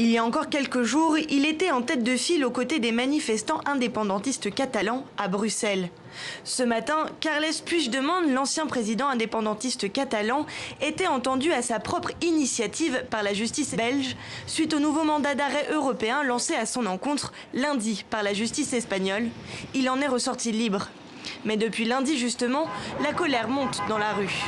Il y a encore quelques jours, il était en tête de file aux côtés des manifestants indépendantistes catalans à Bruxelles. Ce matin, Carles Puigdemont, l'ancien président indépendantiste catalan, était entendu à sa propre initiative par la justice belge suite au nouveau mandat d'arrêt européen lancé à son encontre lundi par la justice espagnole. Il en est ressorti libre. Mais depuis lundi justement, la colère monte dans la rue.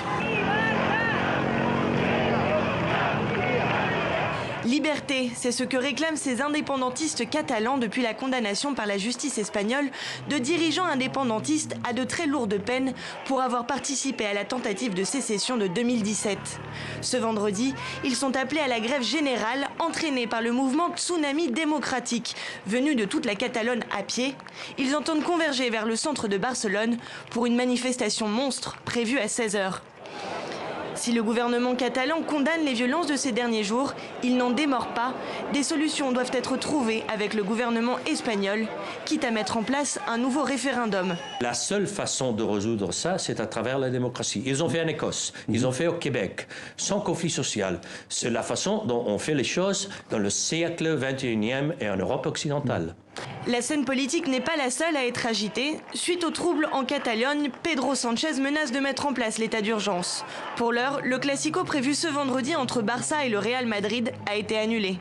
Liberté, c'est ce que réclament ces indépendantistes catalans depuis la condamnation par la justice espagnole de dirigeants indépendantistes à de très lourdes peines pour avoir participé à la tentative de sécession de 2017. Ce vendredi, ils sont appelés à la grève générale entraînée par le mouvement Tsunami démocratique, venu de toute la Catalogne à pied. Ils entendent converger vers le centre de Barcelone pour une manifestation monstre prévue à 16 h. Si le gouvernement catalan condamne les violences de ces derniers jours, il n'en démord pas. Des solutions doivent être trouvées avec le gouvernement espagnol, quitte à mettre en place un nouveau référendum. La seule façon de résoudre ça, c'est à travers la démocratie. Ils ont fait en Écosse, ils ont fait au Québec, sans conflit social. C'est la façon dont on fait les choses dans le siècle XXIe et en Europe occidentale. La scène politique n'est pas la seule à être agitée. Suite aux troubles en Catalogne, Pedro Sánchez menace de mettre en place l'état d'urgence. Pour l'heure, le classico prévu ce vendredi entre Barça et le Real Madrid a été annulé.